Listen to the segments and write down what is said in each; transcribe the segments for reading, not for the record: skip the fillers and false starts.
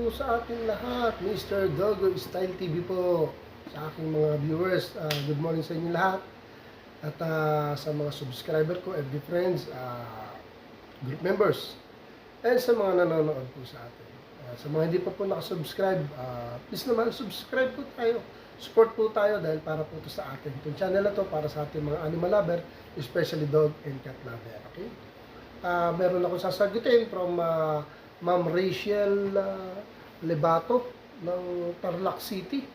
po sa ating lahat, Mr. Dogo Style TV po. Sa aking mga viewers, good morning sa inyo lahat. At sa mga subscriber ko, FB friends, group members, and sa mga nanonood po sa atin. Sa mga hindi pa po nakasubscribe, please naman subscribe po tayo. Support po tayo dahil para po ito sa atin. Itong channel na to para sa ating mga animal lover, especially dog and cat lover. Okay? Meron ako sasagutin from Ma'am Rachel Lebato ng Tarlac City.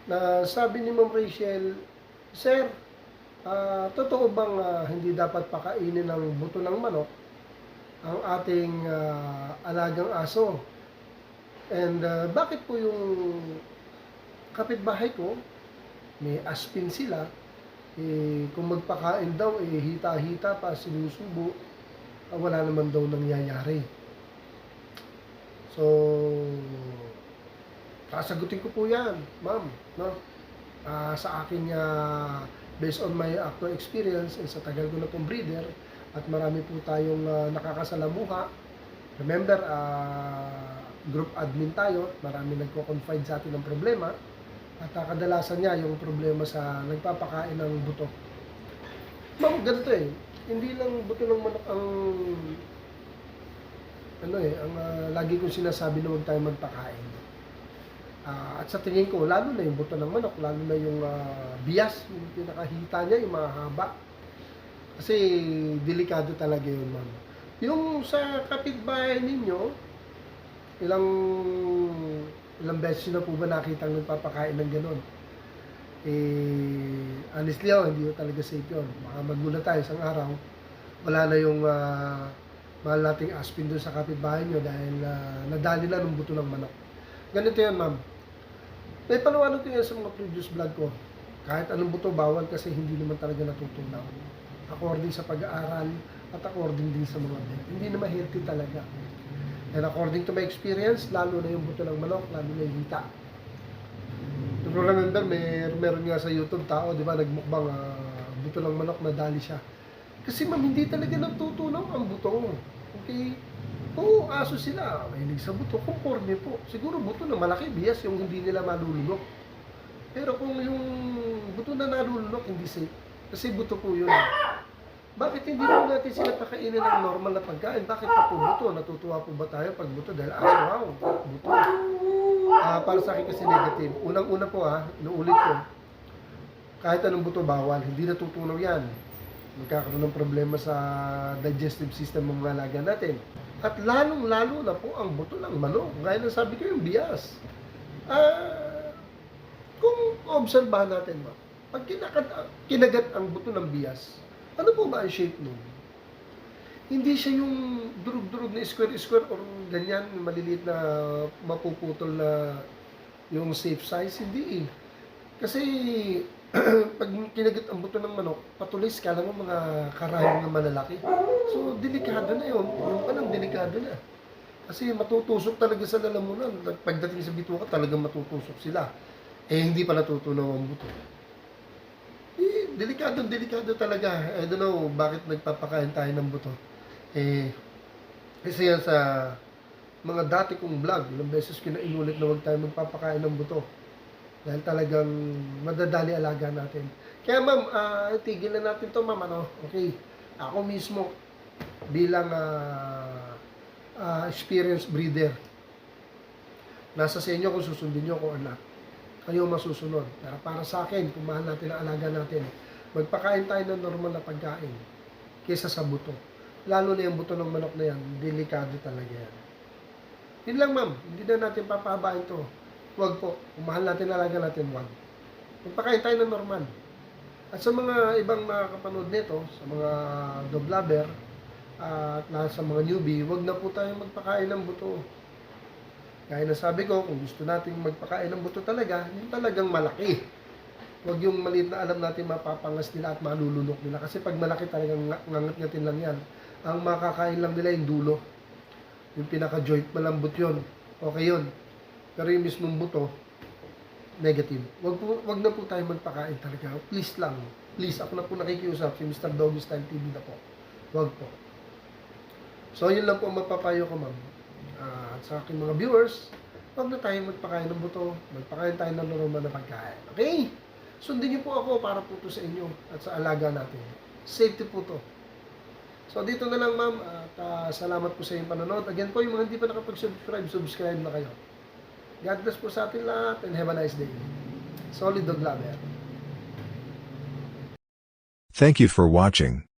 Na sabi ni Ma'am Rachel, Sir, totoo bang hindi dapat pakainin ng buto ng manok ang ating alagang aso? And bakit po yung kapitbahay ko, may aspin sila, kung magpakain daw, hita-hita pa, sinusubo, wala naman daw nangyayari. So, sasagutin ko po yan, ma'am. No? Sa akin, based on my actual experience, sa tagal ko na pong breeder, at marami po tayong nakakasalamuha. Remember, group admin tayo, marami nagko-confide sa atin ng problema, at kadalasan niya yung problema sa nagpapakain ng buto. Ma'am, ganito hindi lang buto ng manok ang lagi kong sinasabi na huwag tayo magpakain. At sa tingin ko, lalo na yung buto ng manok, lalo na yung bias, yung pinakahita niya, yung mahaba. Kasi delikado talaga yun, ma'am. Yung sa kapitbahay ninyo, ilang beses na po ba nakitang nagpapakain ng gano'n? Honestly, hindi ko talaga safe yun. Baka magulat tayo isang araw, wala na yung mahal nating aspin doon sa kapitbahay nyo dahil nadali na ng buto ng manok. Ganito yan, ma'am. May panawanan ko yan sa mga previous vlog ko. Kahit anong buto, bawal kasi hindi naman talaga natutunaw. According sa pag-aaral at according din sa mga vet. Hindi naman healthy talaga. And according to my experience, lalo na yung buto ng manok, lalo na yung hita. Pero remember, meron nga sa YouTube tao, di ba, nagmukbang buto ng manok, nadali siya. Kasi ma'am, hindi talaga natutunaw ang buto. Okay? Oo, aso sila, mahilig sa buto, conforme po. Siguro buto na malaki, bias yung hindi nila malulunok. Pero kung yung buto na nalulunok, hindi safe. Kasi buto po yun. Bakit hindi po natin sila pakainin ng normal na pagkain? Bakit pa po buto? Natutuwa po ba tayo pag buto? Dahil aso, wow, buto. Para sa akin kasi negative. Unang-una po inuulit ko, kahit anong buto bawal, hindi natutunaw yan. Magkakaroon ng problema sa digestive system ng mga alaga natin. At lalong-lalo na po ang buto ng manok. Gaya ng sabi ko yung bias. Kung obserbahan natin ba, pag kinagat ang buto ng bias, ano po ba ang shape nun? Hindi siya yung durug-durug na square-square or ganyan, maliliit na mapuputol na yung safe size. Hindi Kasi pag kinagat ang buto ng manok, patuloy, kala mo mga karayong na malalaki. So, delikado na yun. Yung palang delikado na. Kasi matutusok talaga sa lalamunan. Pagdating sa bituka, talagang matutusok sila. Hindi pa natutunaw ang buto. Delikado talaga. I don't know bakit nagpapakain tayo ng buto. Kasi yan sa mga dati kong vlog, ilang beses ko na inulit na huwag tayo magpapakain ng buto. Dahil talagang madadali alaga natin. Kaya ma'am, tigil na natin to, ma'am. Okay. Ako mismo, bilang experienced breeder, nasa sa inyo kung susundin nyo ko anak. Kayo masusunod. Pero para sa akin, kung mahal natin ang alaga natin, magpakain tayo ng normal na pagkain kaysa sa buto. Lalo na yung buto ng manok na yan, delikado talaga yan. Yun lang ma'am, hindi na natin papahabain to. Huwag po. Kung mahal natin alaga natin, huwag. Magpakain tayo ng normal. At sa mga ibang nakakapanood nito, sa mga dog lover, at sa mga newbie, huwag na po tayong magpakain ng buto. Kaya nasabi ko, kung gusto natin magpakain ng buto talaga, yung talagang malaki. Huwag yung maliit na alam natin mapapangas nila at malulunok nila. Kasi pag malaki talagang ngangat-ngatin lang yan. Ang makakain lang nila yung dulo. Yung pinaka-joint, malambot yun. Okay yun. Pero yung mismong buto, negative. Wag na po tayo magpakain talaga. Please lang. Please, ako na po nakikiusap. Si Mr. Doggy Style TV na po. Wag po. So, yun lang po ang mapapayo ko, ma'am. at sa aking mga viewers, huwag na tayong magpakain ng buto, magpakain tayo ng normal na pagkain. Okay? Sundin niyo po ako para po to sa inyo at sa alaga natin. Safety po to. So dito na lang ma'am at salamat po sa inyong panonood. Again po yung mga hindi pa nakapag-subscribe, subscribe na kayo. God bless po sa atin lahat and have a nice day. Solid Dog Lover. Thank you for watching.